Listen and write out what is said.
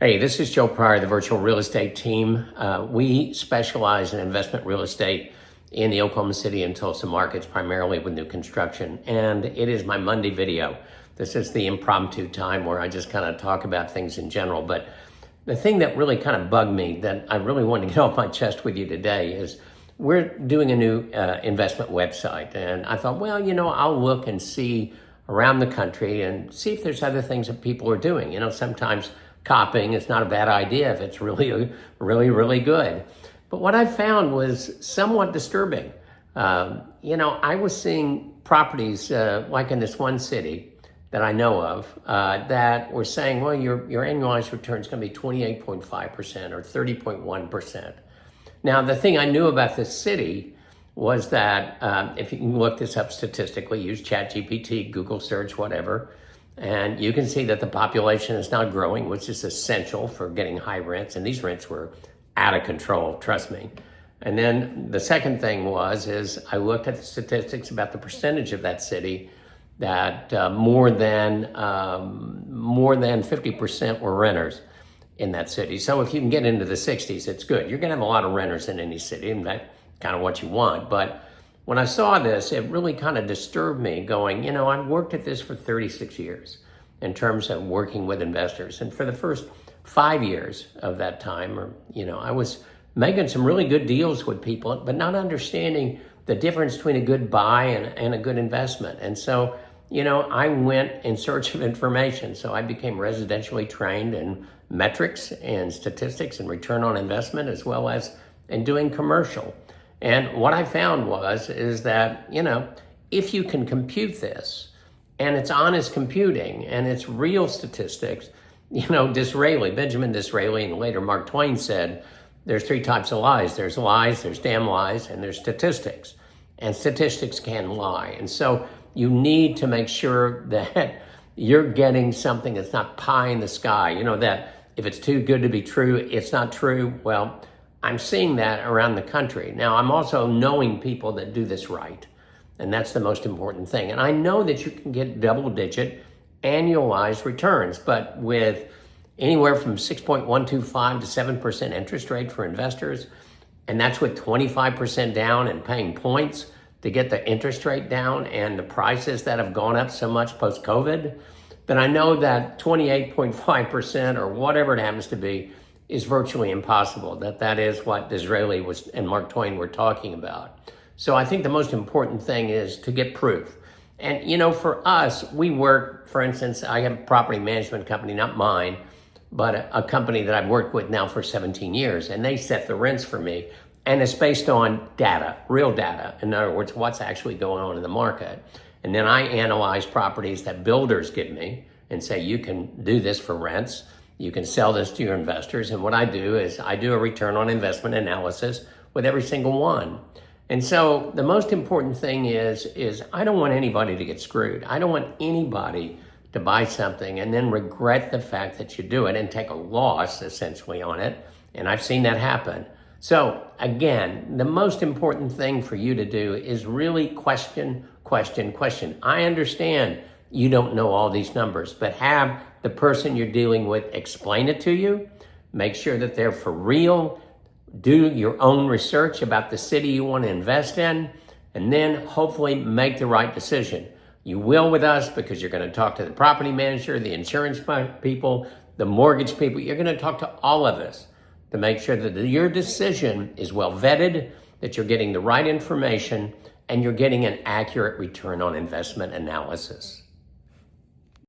Hey, this is Joe Pryor, the Virtual Real Estate Team. We specialize in investment real estate in the Oklahoma City and Tulsa markets, primarily with new construction. And it is my Monday video. This is the impromptu time where I just kind of talk about things in general. But the thing that really kind of bugged me that I really wanted to get off my chest with you today is we're doing a new investment website. And I thought, well, I'll look and see around the country and see if there's other things that people are doing. Sometimes copying is not a bad idea if it's really good. But what I found was somewhat disturbing. I was seeing properties like in this one city that I know of that were saying, well, your annualized return is going to be 28.5% or 30.1%. Now, the thing I knew about this city was that if you can look this up statistically, use ChatGPT, Google search, whatever, and you can see that the population is not growing, which is essential for getting high rents. And these rents were out of control, trust me. And then the second thing is I looked at the statistics about the percentage of that city that more than 50% were renters in that city. So if you can get into the 60s, it's good. You're going to have a lot of renters in any city, and that's kind of what you want. But when I saw this, it really kind of disturbed me going, I've worked at this for 36 years in terms of working with investors. And for the first 5 years of that time, I was making some really good deals with people, but not understanding the difference between a good buy and a good investment. And so, I went in search of information. So I became residentially trained in metrics and statistics and return on investment, as well as in doing commercial. And what I found is that, if you can compute this and it's honest computing and it's real statistics, Benjamin Disraeli, and later Mark Twain said, there's three types of lies. There's damn lies, and there's statistics. And statistics can lie. And so you need to make sure that you're getting something that's not pie in the sky. That if it's too good to be true, it's not true. Well, I'm seeing that around the country. Now, I'm also knowing people that do this right, and that's the most important thing. And I know that you can get double-digit annualized returns, but with anywhere from 6.125 to 7% interest rate for investors, and that's with 25% down and paying points to get the interest rate down and the prices that have gone up so much post-COVID, then I know that 28.5% or whatever it happens to be is virtually impossible, that is what Disraeli and Mark Twain were talking about. So I think the most important thing is to get proof. And, for us, we work, for instance, I have a property management company, not mine, but a company that I've worked with now for 17 years, and they set the rents for me. And it's based on data, real data. In other words, what's actually going on in the market. And then I analyze properties that builders give me and say, you can do this for rents. You can sell this to your investors. And what I do is I do a return on investment analysis with every single one. And so the most important thing is I don't want anybody to get screwed. I don't want anybody to buy something and then regret the fact that you do it and take a loss essentially on it. And I've seen that happen. So again, the most important thing for you to do is really question. I understand you don't know all these numbers, but have the person you're dealing with explain it to you. Make sure that they're for real. Do your own research about the city you want to invest in, and then hopefully make the right decision. You will with us because you're going to talk to the property manager, the insurance people, the mortgage people. You're going to talk to all of us to make sure that your decision is well vetted, that you're getting the right information, and you're getting an accurate return on investment analysis.